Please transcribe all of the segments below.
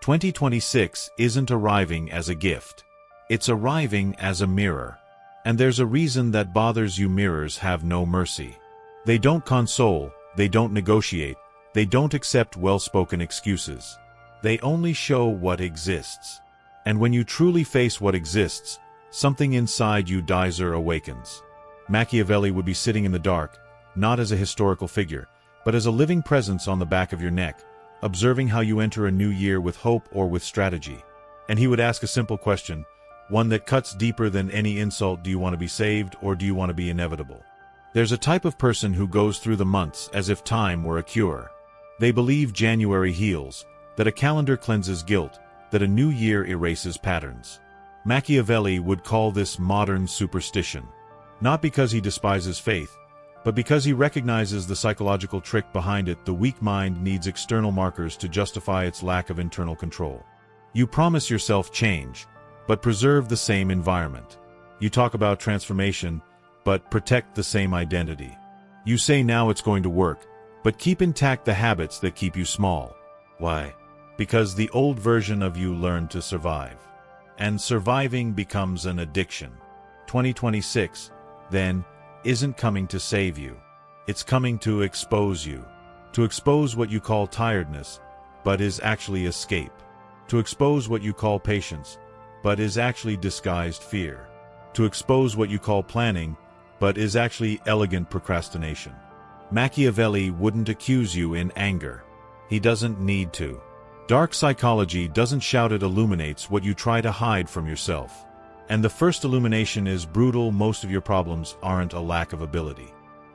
2026 isn't arriving as a gift. It's arriving as a mirror. And there's a reason that bothers you. Mirrors have no mercy. They don't console, they don't negotiate, they don't accept well-spoken excuses. They only show what exists. And when you truly face what exists, something inside you dies or awakens. Machiavelli would be sitting in the dark, not as a historical figure, but as a living presence on the back of your neck, observing how you enter a new year with hope or with strategy. And he would ask a simple question, one that cuts deeper than any insult: do you want to be saved, or do you want to be inevitable? There's a type of person who goes through the months as if time were a cure. They believe January heals, that a calendar cleanses guilt, that a new year erases patterns. Machiavelli would call this modern superstition. Not because he despises faith, but because he recognizes the psychological trick behind it. The weak mind needs external markers to justify its lack of internal control. You promise yourself change, but preserve the same environment. You talk about transformation, but protect the same identity. You say now it's going to work, but keep intact the habits that keep you small. Why? Because the old version of you learned to survive. And surviving becomes an addiction. 2026, then, isn't coming to save you. It's coming to expose you. To expose what you call tiredness, but is actually escape. To expose what you call patience, but is actually disguised fear. To expose what you call planning, but is actually elegant procrastination. Machiavelli wouldn't accuse you in anger. He doesn't need to. Dark psychology doesn't shout, it illuminates what you try to hide from yourself. And the first illumination is brutal. Most of your problems aren't a lack of ability.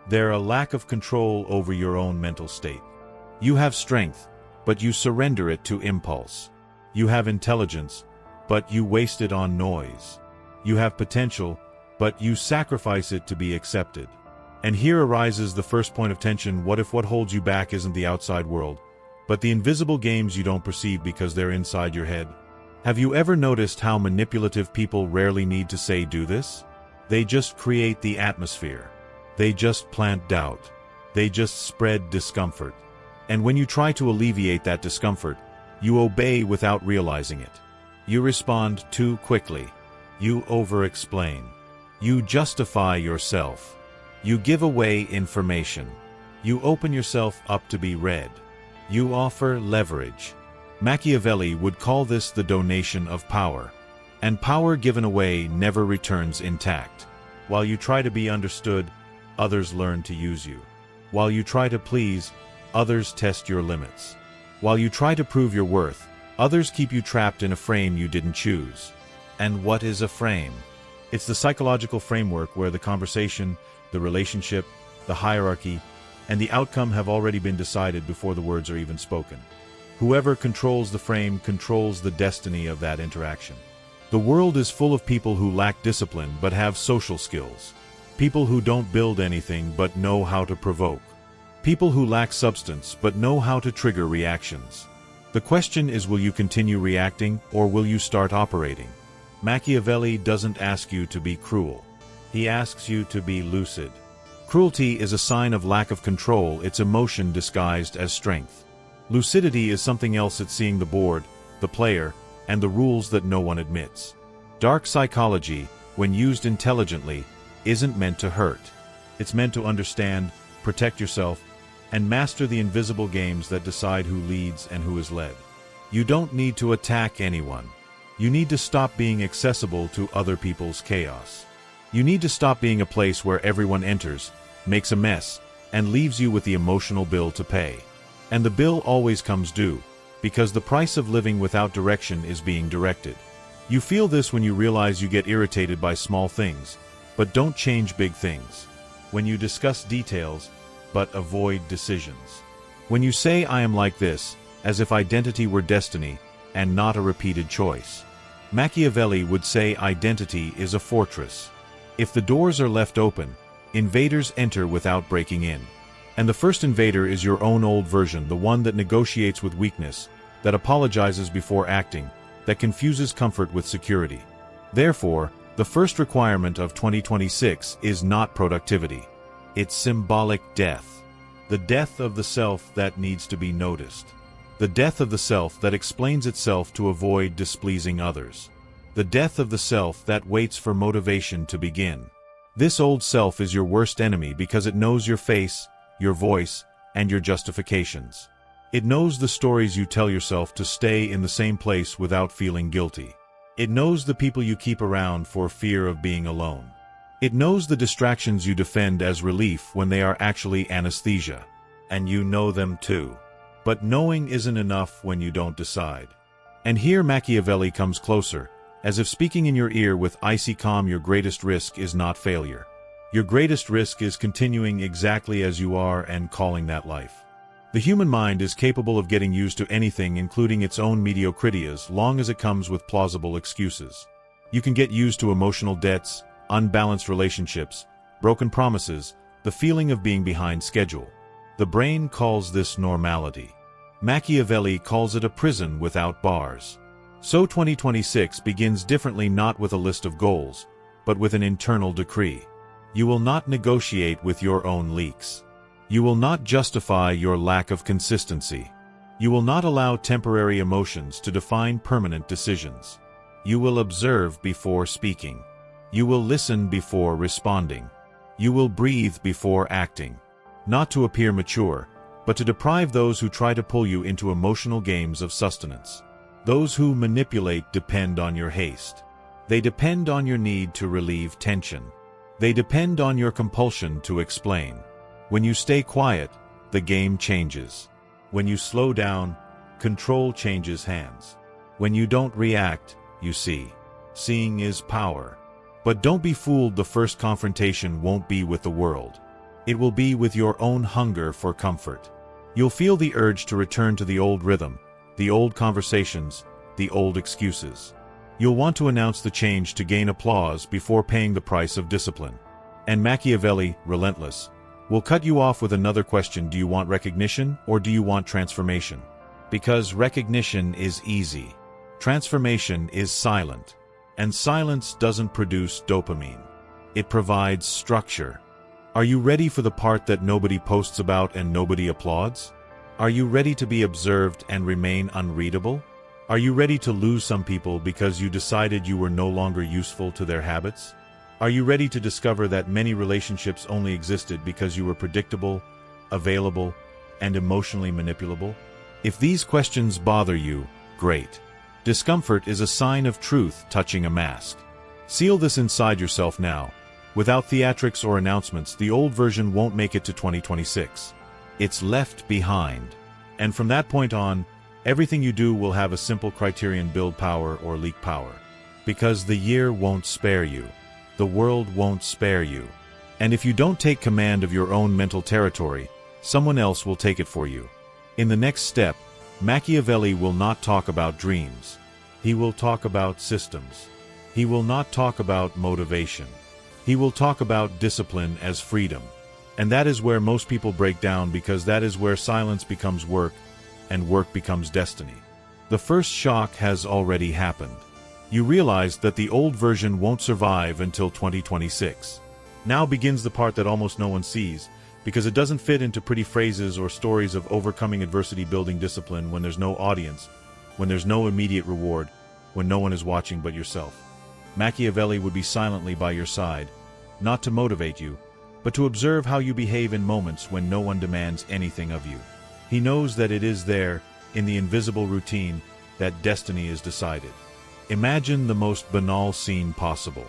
They're a lack of control over your own mental state. You have strength, but you surrender it to impulse. You have intelligence, but you waste it on noise. You have potential, but you sacrifice it to be accepted. And here arises the first point of tension. What if what holds you back isn't the outside world, but the invisible games you don't perceive because they're inside your head? Have you ever noticed how manipulative people rarely need to say do this? They just create the atmosphere. They just plant doubt. They just spread discomfort. And when you try to alleviate that discomfort, you obey without realizing it. You respond too quickly. You over-explain. You justify yourself. You give away information. You open yourself up to be read. You offer leverage. Machiavelli would call this the donation of power. And power given away never returns intact. While you try to be understood, others learn to use you. While you try to please, others test your limits. While you try to prove your worth, others keep you trapped in a frame you didn't choose. And what is a frame? It's the psychological framework where the conversation, the relationship, the hierarchy, and the outcome have already been decided before the words are even spoken. Whoever controls the frame controls the destiny of that interaction. The world is full of people who lack discipline but have social skills. People who don't build anything but know how to provoke. People who lack substance but know how to trigger reactions. The question is, will you continue reacting or will you start operating? Machiavelli doesn't ask you to be cruel. He asks you to be lucid. Cruelty is a sign of lack of control. It's emotion disguised as strength. Lucidity is something else. It's seeing the board, the player, and the rules that no one admits. Dark psychology, when used intelligently, isn't meant to hurt. It's meant to understand, protect yourself, and master the invisible games that decide who leads and who is led. You don't need to attack anyone. You need to stop being accessible to other people's chaos. You need to stop being a place where everyone enters, makes a mess, and leaves you with the emotional bill to pay. And the bill always comes due, because the price of living without direction is being directed. You feel this when you realize you get irritated by small things, but don't change big things. When you discuss details, but avoid decisions. When you say I am like this, as if identity were destiny, and not a repeated choice. Machiavelli would say identity is a fortress. If the doors are left open, invaders enter without breaking in. And the first invader is your own old version, the one that negotiates with weakness, that apologizes before acting, that confuses comfort with security. Therefore, the first requirement of 2026 is not productivity. It's symbolic death. The death of the self that needs to be noticed. The death of the self that explains itself to avoid displeasing others. The death of the self that waits for motivation to begin. This old self is your worst enemy because it knows your face, your voice, and your justifications. It knows the stories you tell yourself to stay in the same place without feeling guilty. It knows the people you keep around for fear of being alone. It knows the distractions you defend as relief when they are actually anesthesia. And you know them too. But knowing isn't enough when you don't decide. And here Machiavelli comes closer, as if speaking in your ear with icy calm. Your greatest risk is not failure. Your greatest risk is continuing exactly as you are and calling that life. The human mind is capable of getting used to anything, including its own mediocrity, as long as it comes with plausible excuses. You can get used to emotional debts, unbalanced relationships, broken promises, the feeling of being behind schedule. The brain calls this normality. Machiavelli calls it a prison without bars. So 2026 begins differently, not with a list of goals, but with an internal decree. You will not negotiate with your own leaks. You will not justify your lack of consistency. You will not allow temporary emotions to define permanent decisions. You will observe before speaking. You will listen before responding. You will breathe before acting. Not to appear mature, but to deprive those who try to pull you into emotional games of sustenance. Those who manipulate depend on your haste. They depend on your need to relieve tension. They depend on your compulsion to explain. When you stay quiet, the game changes. When you slow down, control changes hands. When you don't react, you see. Seeing is power. But don't be fooled, the first confrontation won't be with the world. It will be with your own hunger for comfort. You'll feel the urge to return to the old rhythm, the old conversations, the old excuses. You'll want to announce the change to gain applause before paying the price of discipline. And Machiavelli, relentless, will cut you off with another question: do you want recognition or do you want transformation? Because recognition is easy. Transformation is silent. And silence doesn't produce dopamine. It provides structure. Are you ready for the part that nobody posts about and nobody applauds? Are you ready to be observed and remain unreadable? Are you ready to lose some people because you decided you were no longer useful to their habits? Are you ready to discover that many relationships only existed because you were predictable, available, and emotionally manipulable? If these questions bother you, great. Discomfort is a sign of truth touching a mask. Seal this inside yourself now. Without theatrics or announcements, the old version won't make it to 2026. It's left behind. And from that point on, everything you do will have a simple criterion: build power or leak power. Because the year won't spare you. The world won't spare you. And if you don't take command of your own mental territory, someone else will take it for you. In the next step, Machiavelli will not talk about dreams. He will talk about systems. He will not talk about motivation. He will talk about discipline as freedom. And that is where most people break down, because that is where silence becomes work, and work becomes destiny. The first shock has already happened. You realize that the old version won't survive until 2026. Now begins the part that almost no one sees, because it doesn't fit into pretty phrases or stories of overcoming adversity, building discipline when there's no audience, when there's no immediate reward, when no one is watching but yourself. Machiavelli would be silently by your side, not to motivate you, but to observe how you behave in moments when no one demands anything of you. He knows that it is there, in the invisible routine, that destiny is decided. Imagine the most banal scene possible.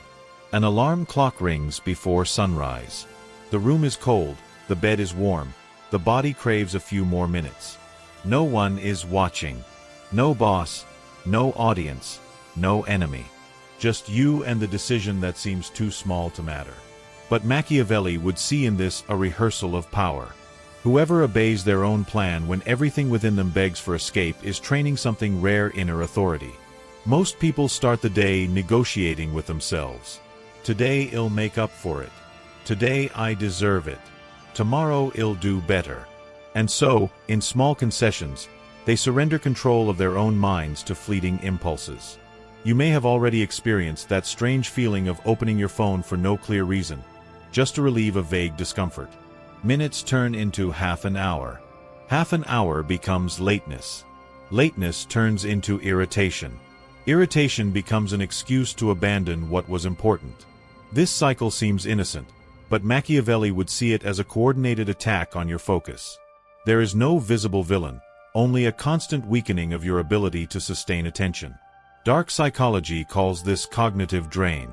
An alarm clock rings before sunrise. The room is cold, the bed is warm, the body craves a few more minutes. No one is watching. No boss, no audience, no enemy. Just you and the decision that seems too small to matter. But Machiavelli would see in this a rehearsal of power. Whoever obeys their own plan when everything within them begs for escape is training something rare: inner authority. Most people start the day negotiating with themselves. Today I'll make up for it. Today I deserve it. Tomorrow I'll do better. And so, in small concessions, they surrender control of their own minds to fleeting impulses. You may have already experienced that strange feeling of opening your phone for no clear reason, just to relieve a vague discomfort. Minutes turn into half an hour. Half an hour becomes lateness. Lateness turns into irritation. Irritation becomes an excuse to abandon what was important. This cycle seems innocent, but Machiavelli would see it as a coordinated attack on your focus. There is no visible villain, only a constant weakening of your ability to sustain attention. Dark psychology calls this cognitive drain.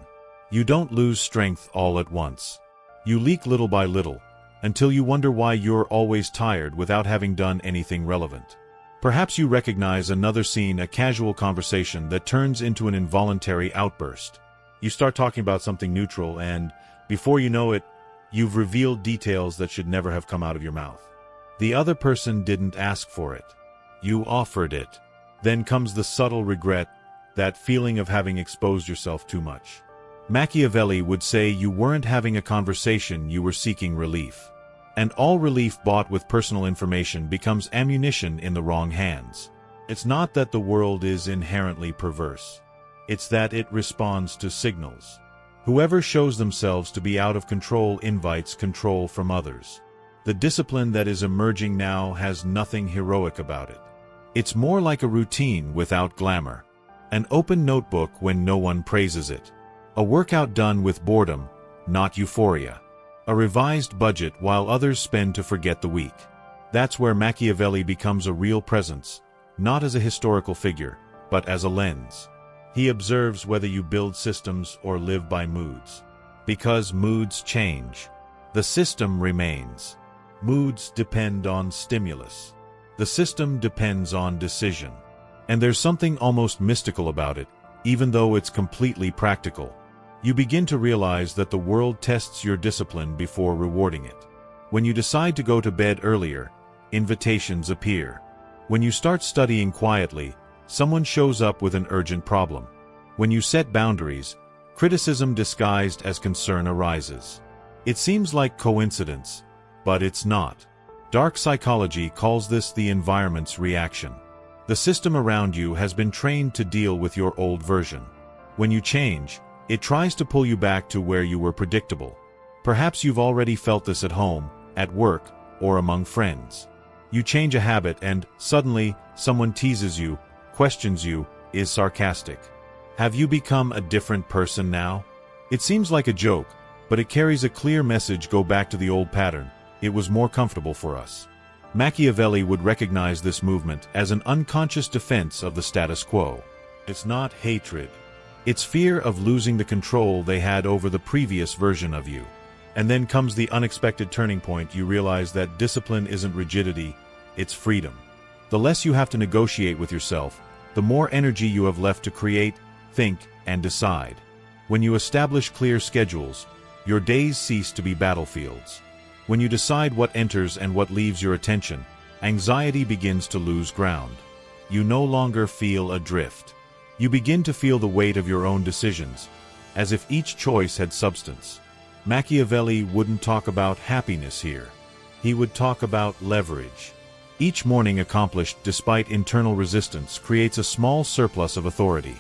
You don't lose strength all at once. You leak little by little, until you wonder why you're always tired without having done anything relevant. Perhaps you recognize another scene, a casual conversation that turns into an involuntary outburst. You start talking about something neutral and, before you know it, you've revealed details that should never have come out of your mouth. The other person didn't ask for it. You offered it. Then comes the subtle regret, that feeling of having exposed yourself too much. Machiavelli would say you weren't having a conversation, you were seeking relief. And all relief bought with personal information becomes ammunition in the wrong hands. It's not that the world is inherently perverse. It's that it responds to signals. Whoever shows themselves to be out of control invites control from others. The discipline that is emerging now has nothing heroic about it. It's more like a routine without glamour. An open notebook when no one praises it. A workout done with boredom, not euphoria. A revised budget while others spend to forget the week. That's where Machiavelli becomes a real presence, not as a historical figure, but as a lens. He observes whether you build systems or live by moods. Because moods change. The system remains. Moods depend on stimulus. The system depends on decision. And there's something almost mystical about it, even though it's completely practical. You begin to realize that the world tests your discipline before rewarding it. When you decide to go to bed earlier, invitations appear. When you start studying quietly, someone shows up with an urgent problem. When you set boundaries, criticism disguised as concern arises. It seems like coincidence, but it's not. Dark psychology calls this the environment's reaction. The system around you has been trained to deal with your old version. When you change, it tries to pull you back to where you were predictable. Perhaps you've already felt this at home, at work, or among friends. You change a habit and, suddenly, someone teases you, questions you, is sarcastic. Have you become a different person now? It seems like a joke, but it carries a clear message: go back to the old pattern. It was more comfortable for us. Machiavelli would recognize this movement as an unconscious defense of the status quo. It's not hatred. It's fear of losing the control they had over the previous version of you. And then comes the unexpected turning point. You realize that discipline isn't rigidity, it's freedom. The less you have to negotiate with yourself, the more energy you have left to create, think, and decide. When you establish clear schedules, your days cease to be battlefields. When you decide what enters and what leaves your attention, anxiety begins to lose ground. You no longer feel adrift. You begin to feel the weight of your own decisions, as if each choice had substance. Machiavelli wouldn't talk about happiness here. He would talk about leverage. Each morning accomplished despite internal resistance creates a small surplus of authority.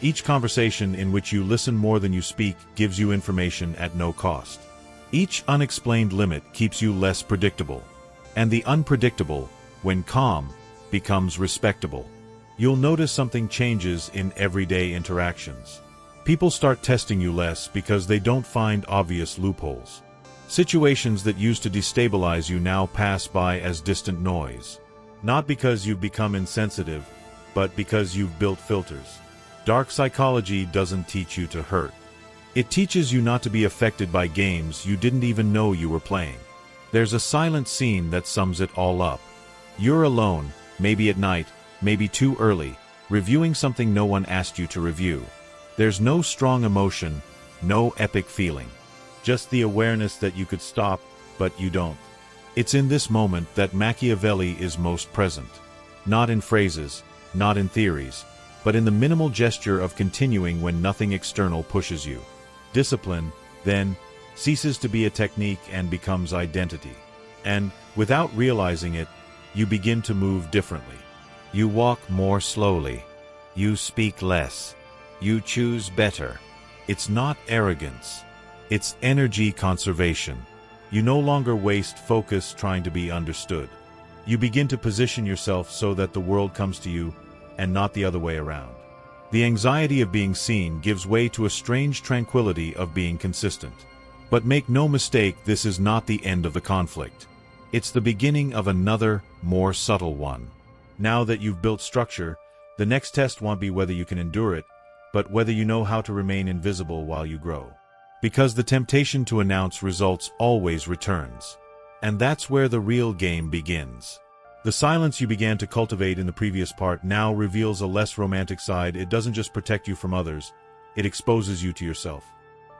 Each conversation in which you listen more than you speak gives you information at no cost. Each unexplained limit keeps you less predictable. And the unpredictable, when calm, becomes respectable. You'll notice something changes in everyday interactions. People start testing you less because they don't find obvious loopholes. Situations that used to destabilize you now pass by as distant noise. Not because you've become insensitive, but because you've built filters. Dark psychology doesn't teach you to hurt. It teaches you not to be affected by games you didn't even know you were playing. There's a silent scene that sums it all up. You're alone, maybe at night, maybe too early, reviewing something no one asked you to review. There's no strong emotion, no epic feeling. Just the awareness that you could stop, but you don't. It's in this moment that Machiavelli is most present. Not in phrases, not in theories, but in the minimal gesture of continuing when nothing external pushes you. Discipline, then, ceases to be a technique and becomes identity. And, without realizing it, you begin to move differently. You walk more slowly. You speak less. You choose better. It's not arrogance. It's energy conservation. You no longer waste focus trying to be understood. You begin to position yourself so that the world comes to you, and not the other way around. The anxiety of being seen gives way to a strange tranquility of being consistent. But make no mistake, this is not the end of the conflict. It's the beginning of another, more subtle one. Now that you've built structure, the next test won't be whether you can endure it, but whether you know how to remain invisible while you grow. Because the temptation to announce results always returns. And that's where the real game begins. The silence you began to cultivate in the previous part now reveals a less romantic side. It doesn't just protect you from others, it exposes you to yourself.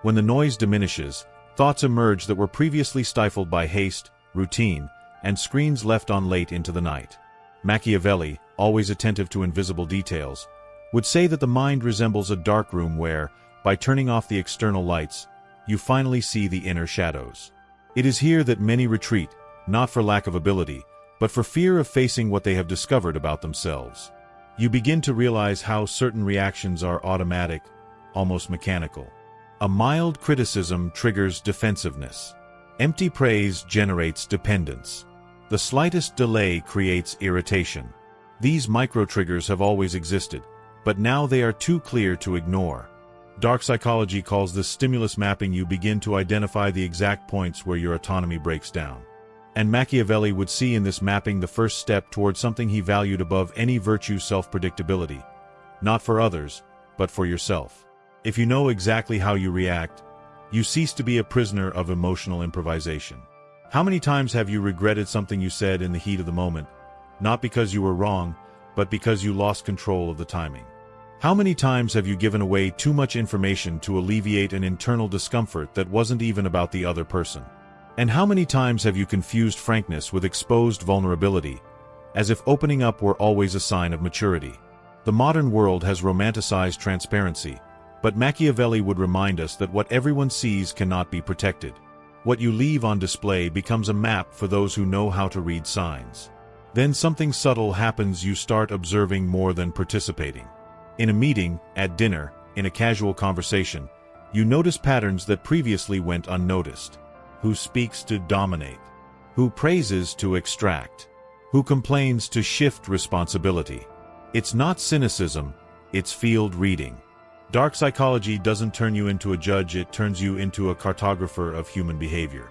When the noise diminishes, thoughts emerge that were previously stifled by haste, routine, and screens left on late into the night. Machiavelli, always attentive to invisible details, would say that the mind resembles a dark room where, by turning off the external lights, you finally see the inner shadows. It is here that many retreat, not for lack of ability, but for fear of facing what they have discovered about themselves. You begin to realize how certain reactions are automatic, almost mechanical. A mild criticism triggers defensiveness. Empty praise generates dependence. The slightest delay creates irritation. These micro-triggers have always existed, but now they are too clear to ignore. Dark psychology calls this stimulus mapping. You begin to identify the exact points where your autonomy breaks down. And Machiavelli would see in this mapping the first step toward something he valued above any virtue: self-predictability. Not for others, but for yourself. If you know exactly how you react, you cease to be a prisoner of emotional improvisation. How many times have you regretted something you said in the heat of the moment, not because you were wrong, but because you lost control of the timing? How many times have you given away too much information to alleviate an internal discomfort that wasn't even about the other person? And how many times have you confused frankness with exposed vulnerability, as if opening up were always a sign of maturity? The modern world has romanticized transparency, but Machiavelli would remind us that what everyone sees cannot be protected. What you leave on display becomes a map for those who know how to read signs. Then something subtle happens. You start observing more than participating. In a meeting, at dinner, in a casual conversation, you notice patterns that previously went unnoticed. Who speaks to dominate? Who praises to extract? Who complains to shift responsibility? It's not cynicism, it's field reading. Dark psychology doesn't turn you into a judge, it turns you into a cartographer of human behavior.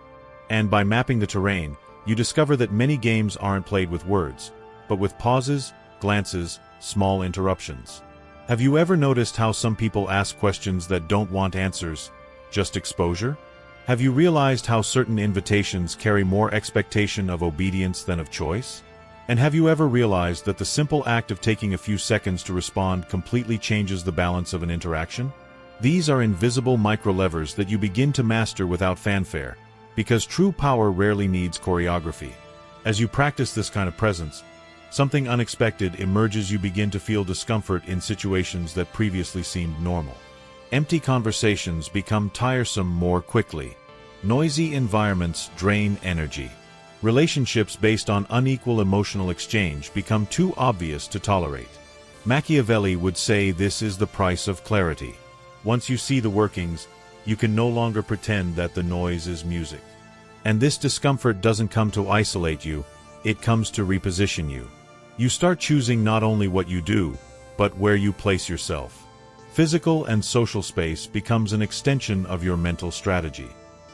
And by mapping the terrain, you discover that many games aren't played with words, but with pauses, glances, small interruptions. Have you ever noticed how some people ask questions that don't want answers, just exposure? Have you realized how certain invitations carry more expectation of obedience than of choice? And have you ever realized that the simple act of taking a few seconds to respond completely changes the balance of an interaction? These are invisible micro-levers that you begin to master without fanfare, because true power rarely needs choreography. As you practice this kind of presence, something unexpected emerges. You begin to feel discomfort in situations that previously seemed normal. Empty conversations become tiresome more quickly. Noisy environments drain energy. Relationships based on unequal emotional exchange become too obvious to tolerate. Machiavelli would say this is the price of clarity. Once you see the workings, you can no longer pretend that the noise is music. And this discomfort doesn't come to isolate you, it comes to reposition you. You start choosing not only what you do, but where you place yourself. Physical and social space becomes an extension of your mental strategy.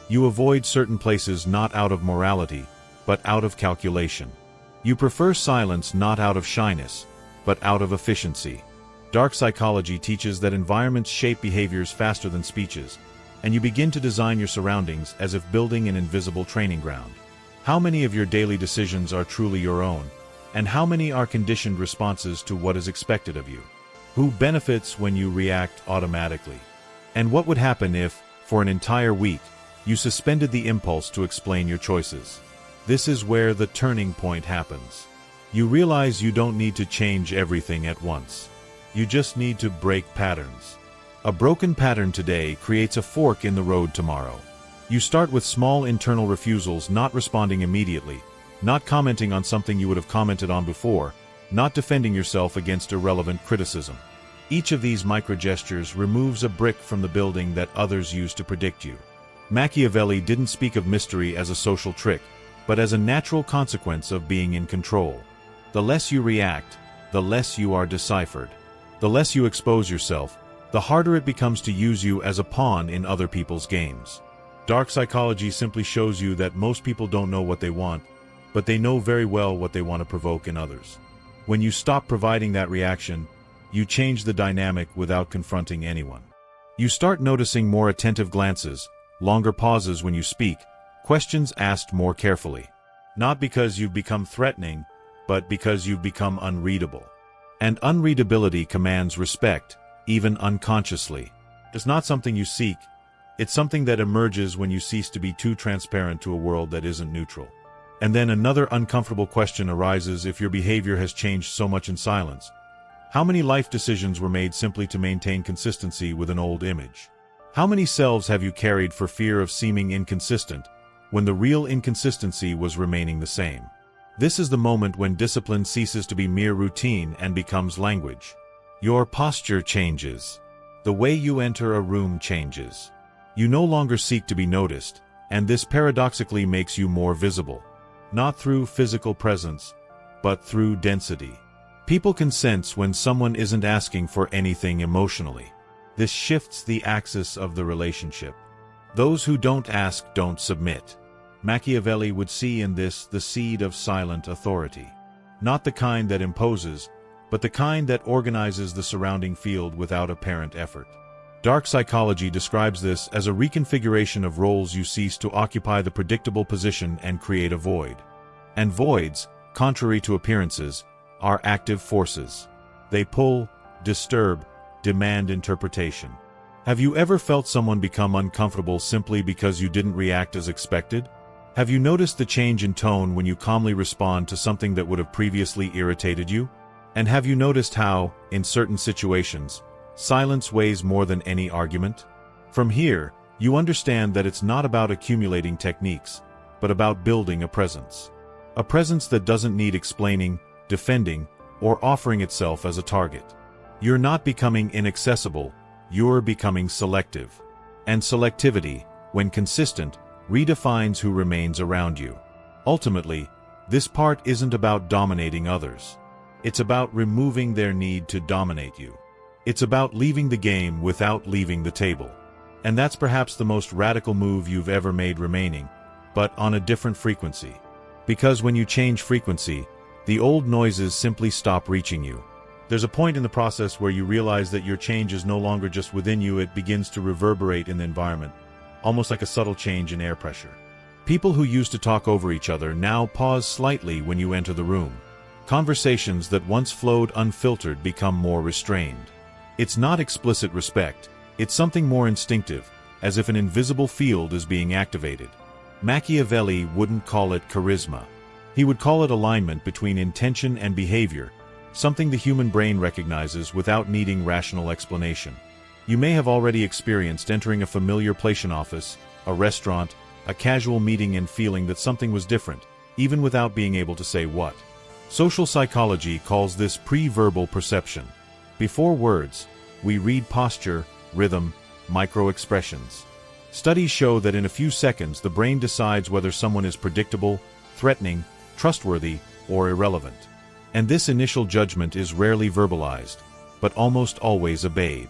You avoid certain places not out of morality, but out of calculation. You prefer silence not out of shyness, but out of efficiency. Dark psychology teaches that environments shape behaviors faster than speeches, and you begin to design your surroundings as if building an invisible training ground. How many of your daily decisions are truly your own, and how many are conditioned responses to what is expected of you? Who benefits when you react automatically? And what would happen if, for an entire week, you suspended the impulse to explain your choices? This is where the turning point happens. You realize you don't need to change everything at once. You just need to break patterns. A broken pattern today creates a fork in the road tomorrow. You start with small internal refusals, not responding immediately, not commenting on something you would have commented on before, not defending yourself against irrelevant criticism. Each of these micro-gestures removes a brick from the building that others use to predict you. Machiavelli didn't speak of mystery as a social trick, but as a natural consequence of being in control. The less you react, the less you are deciphered. The less you expose yourself, the harder it becomes to use you as a pawn in other people's games. Dark psychology simply shows you that most people don't know what they want, but they know very well what they want to provoke in others. When you stop providing that reaction, you change the dynamic without confronting anyone. You start noticing more attentive glances, longer pauses when you speak, questions asked more carefully. Not because you've become threatening, but because you've become unreadable. And unreadability commands respect, even unconsciously. It's not something you seek, it's something that emerges when you cease to be too transparent to a world that isn't neutral. And then another uncomfortable question arises if your behavior has changed so much in silence. How many life decisions were made simply to maintain consistency with an old image? How many selves have you carried for fear of seeming inconsistent, when the real inconsistency was remaining the same? This is the moment when discipline ceases to be mere routine and becomes language. Your posture changes. The way you enter a room changes. You no longer seek to be noticed, and this paradoxically makes you more visible. Not through physical presence, but through density. People can sense when someone isn't asking for anything emotionally. This shifts the axis of the relationship. Those who don't ask don't submit. Machiavelli would see in this the seed of silent authority. Not the kind that imposes, but the kind that organizes the surrounding field without apparent effort. Dark psychology describes this as a reconfiguration of roles. You cease to occupy the predictable position and create a void. And voids, contrary to appearances, are active forces. They pull, disturb, demand interpretation. Have you ever felt someone become uncomfortable simply because you didn't react as expected? Have you noticed the change in tone when you calmly respond to something that would have previously irritated you? And have you noticed how, in certain situations, silence weighs more than any argument? From here, you understand that it's not about accumulating techniques, but about building a presence. A presence that doesn't need explaining, defending, or offering itself as a target. You're not becoming inaccessible, you're becoming selective. And selectivity, when consistent, redefines who remains around you. Ultimately, this part isn't about dominating others. It's about removing their need to dominate you. It's about leaving the game without leaving the table. And that's perhaps the most radical move you've ever made, remaining, but on a different frequency. Because when you change frequency, the old noises simply stop reaching you. There's a point in the process where you realize that your change is no longer just within you, it begins to reverberate in the environment, almost like a subtle change in air pressure. People who used to talk over each other now pause slightly when you enter the room. Conversations that once flowed unfiltered become more restrained. It's not explicit respect, it's something more instinctive, as if an invisible field is being activated. Machiavelli wouldn't call it charisma. He would call it alignment between intention and behavior, something the human brain recognizes without needing rational explanation. You may have already experienced entering a familiar place, an office, a restaurant, a casual meeting, and feeling that something was different, even without being able to say what. Social psychology calls this pre-verbal perception. Before words, we read posture, rhythm, micro-expressions. Studies show that in a few seconds the brain decides whether someone is predictable, threatening, trustworthy, or irrelevant. And this initial judgment is rarely verbalized, but almost always obeyed.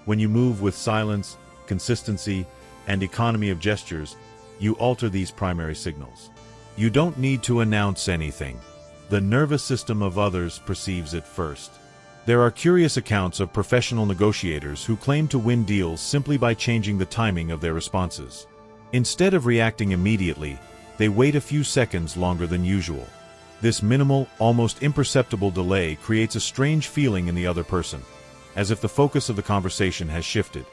When you move with silence, consistency, and economy of gestures, you alter these primary signals. You don't need to announce anything. The nervous system of others perceives it first. There are curious accounts of professional negotiators who claim to win deals simply by changing the timing of their responses. Instead of reacting immediately, they wait a few seconds longer than usual. This minimal, almost imperceptible delay creates a strange feeling in the other person, as if the focus of the conversation has shifted.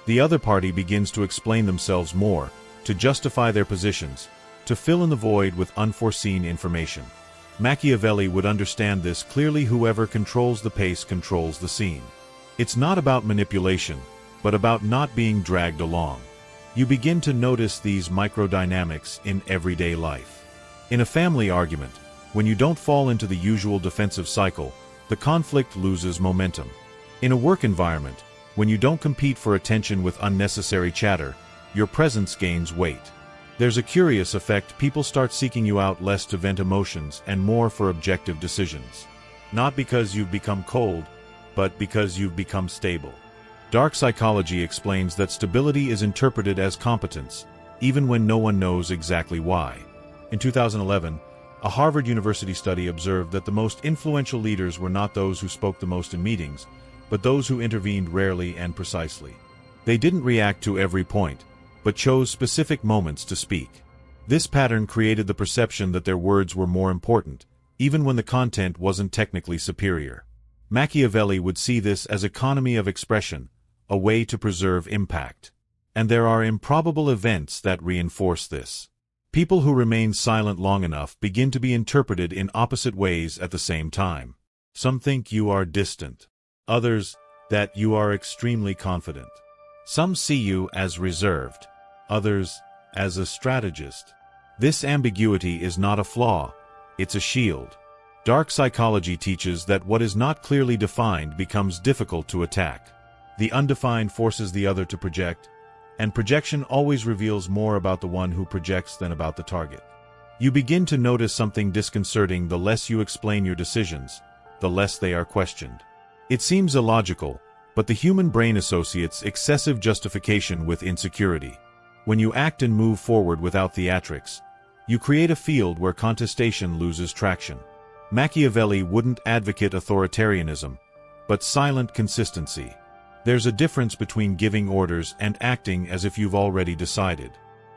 The other party begins to explain themselves more, to justify their positions, to fill in the void with unforeseen information. Machiavelli would understand this clearly: whoever controls the pace controls the scene. It's not about manipulation, but about not being dragged along. You begin to notice these microdynamics in everyday life. In a family argument, when you don't fall into the usual defensive cycle, the conflict loses momentum. In a work environment, when you don't compete for attention with unnecessary chatter, your presence gains weight. There's a curious effect: people start seeking you out less to vent emotions and more for objective decisions. Not because you've become cold, but because you've become stable. Dark psychology explains that stability is interpreted as competence, even when no one knows exactly why. In 2011, a Harvard University study observed that the most influential leaders were not those who spoke the most in meetings, but those who intervened rarely and precisely. They didn't react to every point, but chose specific moments to speak. This pattern created the perception that their words were more important, even when the content wasn't technically superior. Machiavelli would see this as economy of expression, a way to preserve impact. And there are improbable events that reinforce this. People who remain silent long enough begin to be interpreted in opposite ways at the same time. Some think you are distant. Others, that you are extremely confident. Some see you as reserved. Others, as a strategist. This ambiguity is not a flaw, it's a shield. Dark psychology teaches that what is not clearly defined becomes difficult to attack. The undefined forces the other to project, and projection always reveals more about the one who projects than about the target. You begin to notice something disconcerting: the less you explain your decisions, the less they are questioned. It seems illogical, but the human brain associates excessive justification with insecurity. When you act and move forward without theatrics, you create a field where contestation loses traction. Machiavelli wouldn't advocate authoritarianism, but silent consistency. There's a difference between giving orders and acting as if you've already decided.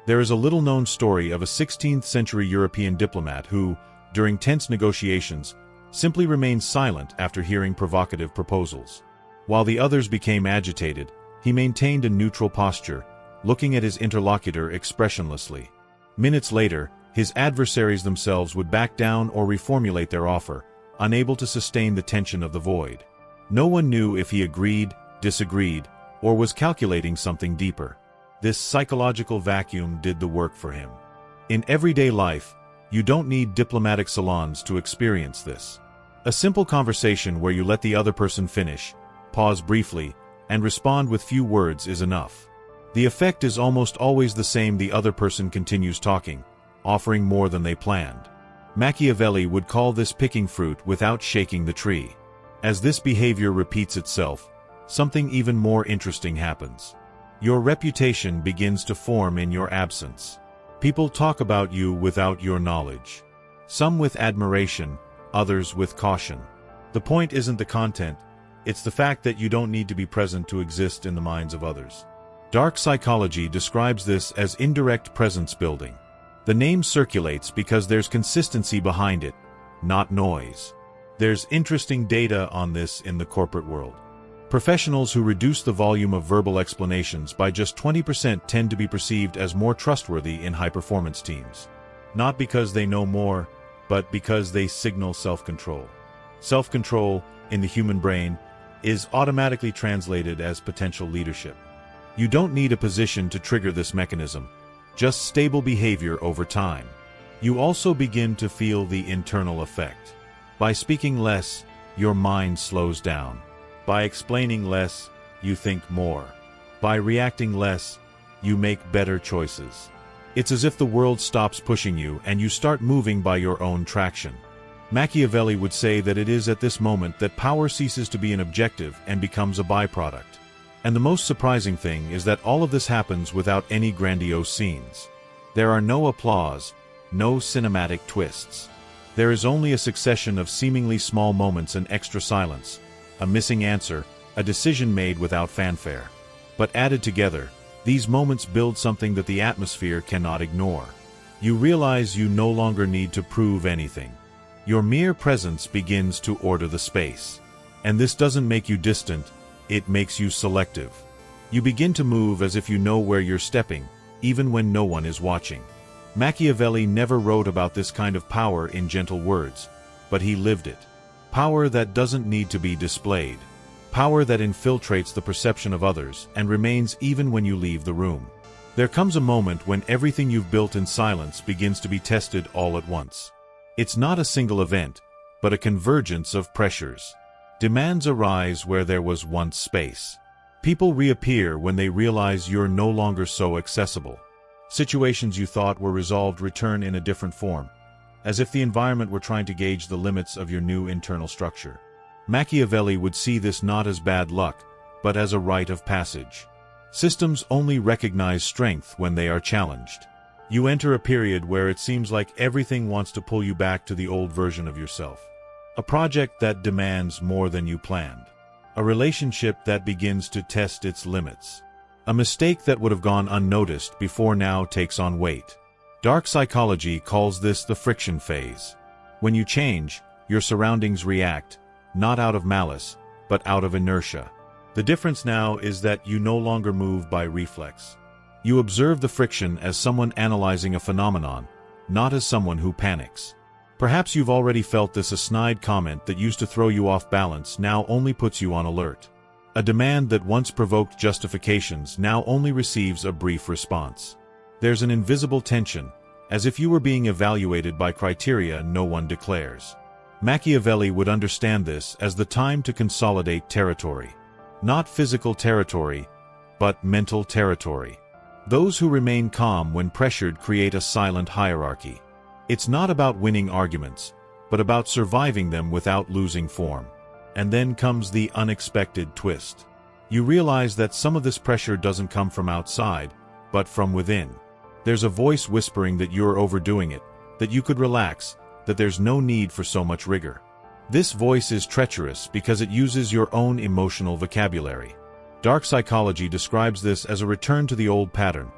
There is a little-known story of a 16th-century European diplomat who, during tense negotiations, simply remained silent after hearing provocative proposals. While the others became agitated, he maintained a neutral posture, looking at his interlocutor expressionlessly. Minutes later, his adversaries themselves would back down or reformulate their offer, unable to sustain the tension of the void. No one knew if he agreed, disagreed, or was calculating something deeper. This psychological vacuum did the work for him. In everyday life, you don't need diplomatic salons to experience this. A simple conversation where you let the other person finish, pause briefly, and respond with few words is enough. The effect is almost always the same: the other person continues talking, offering more than they planned. Machiavelli would call this picking fruit without shaking the tree. As this behavior repeats itself, something even more interesting happens. Your reputation begins to form in your absence. People talk about you without your knowledge. Some with admiration, others with caution. The point isn't the content, it's the fact that you don't need to be present to exist in the minds of others. Dark psychology describes this as indirect presence building. The name circulates because there's consistency behind it, not noise. There's interesting data on this in the corporate world. Professionals who reduce the volume of verbal explanations by just 20% tend to be perceived as more trustworthy in high-performance teams. Not because they know more, but because they signal self-control. Self-control, in the human brain, is automatically translated as potential leadership. You don't need a position to trigger this mechanism, just stable behavior over time. You also begin to feel the internal effect. By speaking less, your mind slows down. By explaining less, you think more. By reacting less, you make better choices. It's as if the world stops pushing you and you start moving by your own traction. Machiavelli would say that it is at this moment that power ceases to be an objective and becomes a byproduct. And the most surprising thing is that all of this happens without any grandiose scenes. There are no applause, no cinematic twists. There is only a succession of seemingly small moments and extra silence, a missing answer, a decision made without fanfare. But added together, these moments build something that the atmosphere cannot ignore. You realize you no longer need to prove anything. Your mere presence begins to order the space. And this doesn't make you distant, it makes you selective. You begin to move as if you know where you're stepping, even when no one is watching. Machiavelli never wrote about this kind of power in gentle words, but he lived it. Power that doesn't need to be displayed. Power that infiltrates the perception of others and remains even when you leave the room. There comes a moment when everything you've built in silence begins to be tested all at once. It's not a single event, but a convergence of pressures. Demands arise where there was once space. People reappear when they realize you're no longer so accessible. Situations you thought were resolved return in a different form, as if the environment were trying to gauge the limits of your new internal structure. Machiavelli would see this not as bad luck, but as a rite of passage. Systems only recognize strength when they are challenged. You enter a period where it seems like everything wants to pull you back to the old version of yourself. A project that demands more than you planned. A relationship that begins to test its limits. A mistake that would have gone unnoticed before now takes on weight. Dark psychology calls this the friction phase. When you change, your surroundings react, not out of malice, but out of inertia. The difference now is that you no longer move by reflex. You observe the friction as someone analyzing a phenomenon, not as someone who panics. Perhaps you've already felt this: a snide comment that used to throw you off balance now only puts you on alert. A demand that once provoked justifications now only receives a brief response. There's an invisible tension, as if you were being evaluated by criteria no one declares. Machiavelli would understand this as the time to consolidate territory. Not physical territory, but mental territory. Those who remain calm when pressured create a silent hierarchy. It's not about winning arguments, but about surviving them without losing form. And then comes the unexpected twist. You realize that some of this pressure doesn't come from outside, but from within. There's a voice whispering that you're overdoing it, that you could relax, that there's no need for so much rigor. This voice is treacherous because it uses your own emotional vocabulary. Dark psychology describes this as a return to the old pattern,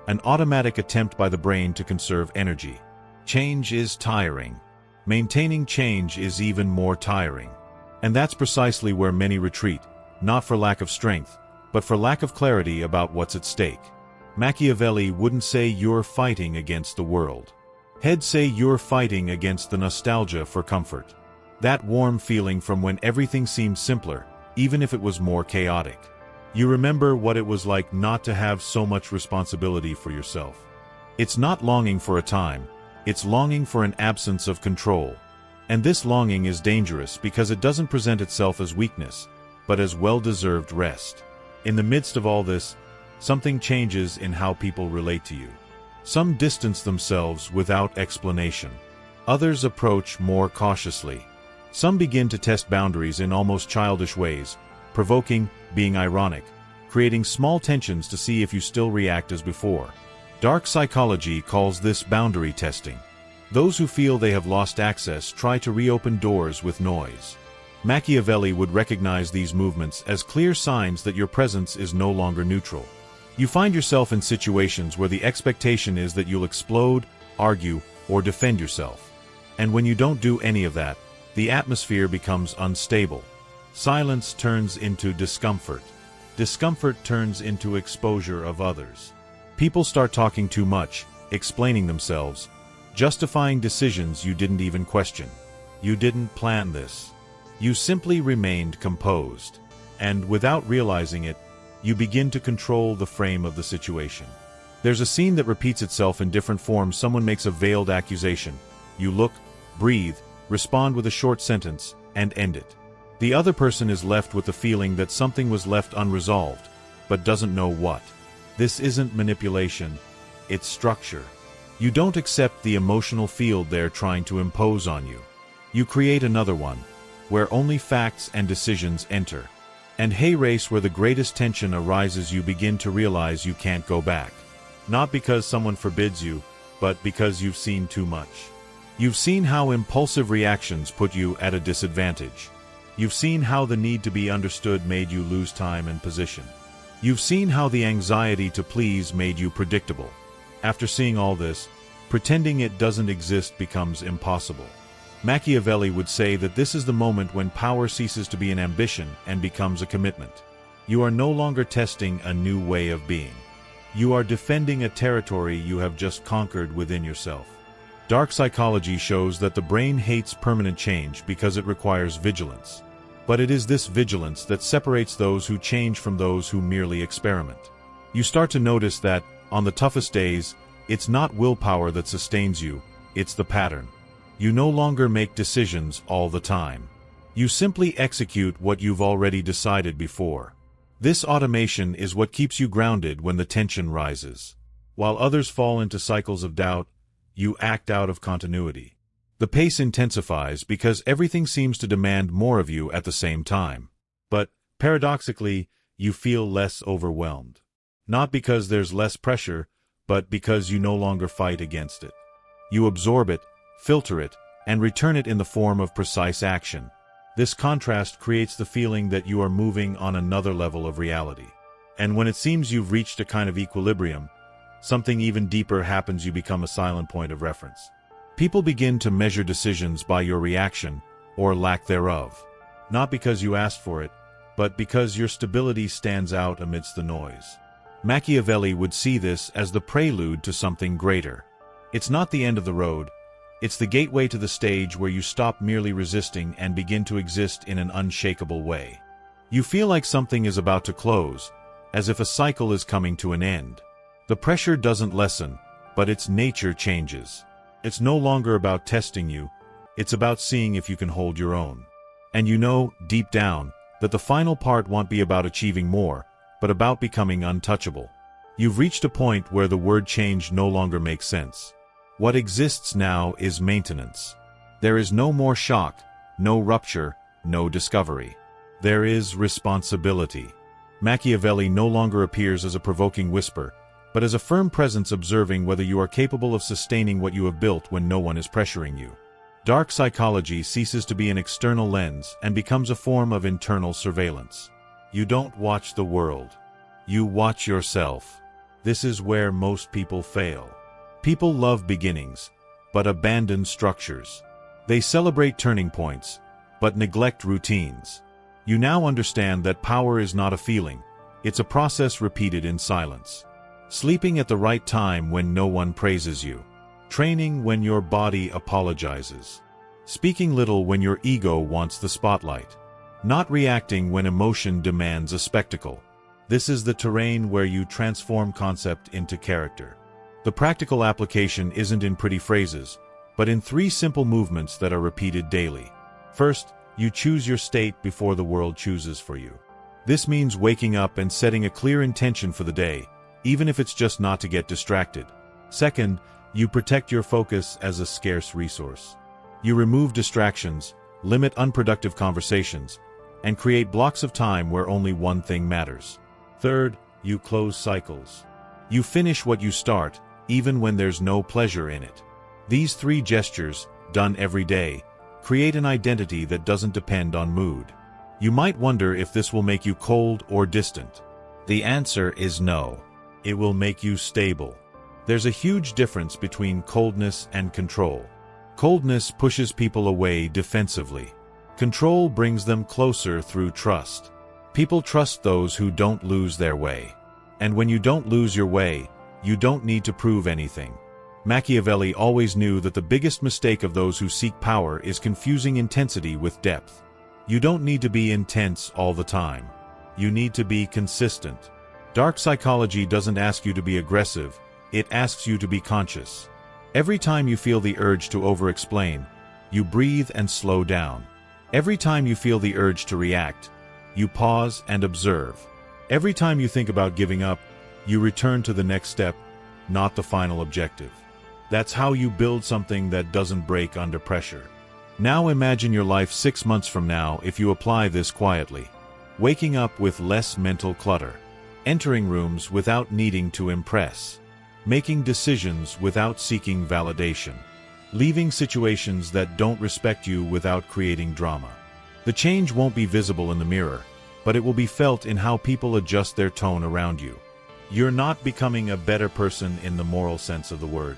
an automatic attempt by the brain to conserve energy. Change is tiring. Maintaining change is even more tiring. And that's precisely where many retreat, not for lack of strength, but for lack of clarity about what's at stake. Machiavelli wouldn't say you're fighting against the world. He'd say you're fighting against the nostalgia for comfort. That warm feeling from when everything seemed simpler, even if it was more chaotic. You remember what it was like not to have so much responsibility for yourself. It's not longing for a time, it's longing for an absence of control. And this longing is dangerous because it doesn't present itself as weakness, but as well-deserved rest. In the midst of all this, something changes in how people relate to you. Some distance themselves without explanation. Others approach more cautiously. Some begin to test boundaries in almost childish ways, provoking, being ironic, creating small tensions to see if you still react as before. Dark psychology calls this boundary testing. Those who feel they have lost access try to reopen doors with noise. Machiavelli would recognize these movements as clear signs that your presence is no longer neutral. You find yourself in situations where the expectation is that you'll explode, argue, or defend yourself. And when you don't do any of that, the atmosphere becomes unstable. Silence turns into discomfort. Discomfort turns into exposure of others. People start talking too much, explaining themselves, justifying decisions you didn't even question. You didn't plan this. You simply remained composed. And without realizing it, you begin to control the frame of the situation. There's a scene that repeats itself in different forms. Someone makes a veiled accusation. You look, breathe, respond with a short sentence, and end it. The other person is left with the feeling that something was left unresolved, but doesn't know what. This isn't manipulation, it's structure. You don't accept the emotional field they're trying to impose on you. You create another one, where only facts and decisions enter. And hey, race, where the greatest tension arises, you begin to realize you can't go back. Not because someone forbids you, but because you've seen too much. You've seen how impulsive reactions put you at a disadvantage. You've seen how the need to be understood made you lose time and position. You've seen how the anxiety to please made you predictable. After seeing all this, pretending it doesn't exist becomes impossible. Machiavelli would say that this is the moment when power ceases to be an ambition and becomes a commitment. You are no longer testing a new way of being. You are defending a territory you have just conquered within yourself. Dark psychology shows that the brain hates permanent change because it requires vigilance. But it is this vigilance that separates those who change from those who merely experiment. You start to notice that, on the toughest days, it's not willpower that sustains you, it's the pattern. You no longer make decisions all the time. You simply execute what you've already decided before. This automation is what keeps you grounded when the tension rises. While others fall into cycles of doubt, you act out of continuity. The pace intensifies because everything seems to demand more of you at the same time. But, paradoxically, you feel less overwhelmed. Not because there's less pressure, but because you no longer fight against it. You absorb it, filter it, and return it in the form of precise action. This contrast creates the feeling that you are moving on another level of reality. And when it seems you've reached a kind of equilibrium, something even deeper happens. You become a silent point of reference. People begin to measure decisions by your reaction, or lack thereof. Not because you asked for it, but because your stability stands out amidst the noise. Machiavelli would see this as the prelude to something greater. It's not the end of the road, it's the gateway to the stage where you stop merely resisting and begin to exist in an unshakable way. You feel like something is about to close, as if a cycle is coming to an end. The pressure doesn't lessen, but its nature changes. It's no longer about testing you, it's about seeing if you can hold your own. And you know, deep down, that the final part won't be about achieving more, but about becoming untouchable. You've reached a point where the word change no longer makes sense. What exists now is maintenance. There is no more shock, no rupture, no discovery. There is responsibility. Machiavelli no longer appears as a provoking whisper, but as a firm presence observing whether you are capable of sustaining what you have built when no one is pressuring you. Dark psychology ceases to be an external lens and becomes a form of internal surveillance. You don't watch the world. You watch yourself. This is where most people fail. People love beginnings, but abandon structures. They celebrate turning points, but neglect routines. You now understand that power is not a feeling, it's a process repeated in silence. Sleeping at the right time when no one praises you. Training when your body apologizes. Speaking little when your ego wants the spotlight. Not reacting when emotion demands a spectacle. This is the terrain where you transform concept into character. The practical application isn't in pretty phrases, but in 3 simple movements that are repeated daily. First, you choose your state before the world chooses for you. This means waking up and setting a clear intention for the day, even if it's just not to get distracted. Second, you protect your focus as a scarce resource. You remove distractions, limit unproductive conversations, and create blocks of time where only one thing matters. Third, you close cycles. You finish what you start, even when there's no pleasure in it. These 3 gestures, done every day, create an identity that doesn't depend on mood. You might wonder if this will make you cold or distant. The answer is no. It will make you stable. There's a huge difference between coldness and control. Coldness pushes people away defensively. Control brings them closer through trust. People trust those who don't lose their way. And when you don't lose your way, you don't need to prove anything. Machiavelli always knew that the biggest mistake of those who seek power is confusing intensity with depth. You don't need to be intense all the time. You need to be consistent. Dark psychology doesn't ask you to be aggressive, it asks you to be conscious. Every time you feel the urge to over-explain, you breathe and slow down. Every time you feel the urge to react, you pause and observe. Every time you think about giving up, you return to the next step, not the final objective. That's how you build something that doesn't break under pressure. Now imagine your life 6 months from now if you apply this quietly. Waking up with less mental clutter. Entering rooms without needing to impress. Making decisions without seeking validation. Leaving situations that don't respect you without creating drama. The change won't be visible in the mirror, but it will be felt in how people adjust their tone around you. You're not becoming a better person in the moral sense of the word.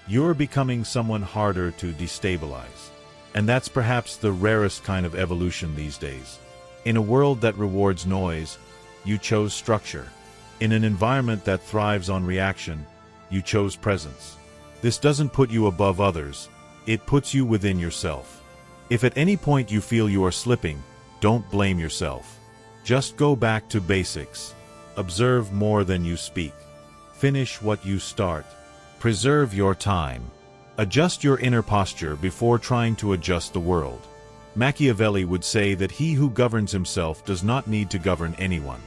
You're becoming someone harder to destabilize. And that's perhaps the rarest kind of evolution these days. In a world that rewards noise, you chose structure. In an environment that thrives on reaction, you chose presence. This doesn't put you above others, it puts you within yourself. If at any point you feel you are slipping, don't blame yourself. Just go back to basics. Observe more than you speak. Finish what you start. Preserve your time. Adjust your inner posture before trying to adjust the world. Machiavelli would say that he who governs himself does not need to govern anyone.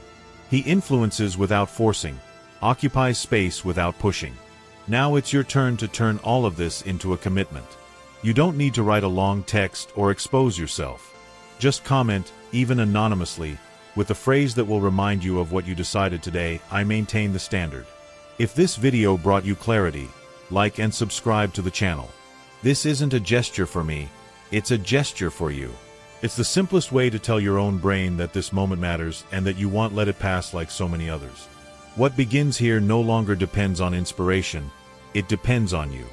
He influences without forcing, occupies space without pushing. Now it's your turn to turn all of this into a commitment. You don't need to write a long text or expose yourself. Just comment, even anonymously, with a phrase that will remind you of what you decided today. I maintain the standard. If this video brought you clarity, like and subscribe to the channel. This isn't a gesture for me, it's a gesture for you. It's the simplest way to tell your own brain that this moment matters and that you won't let it pass like so many others. What begins here no longer depends on inspiration, it depends on you.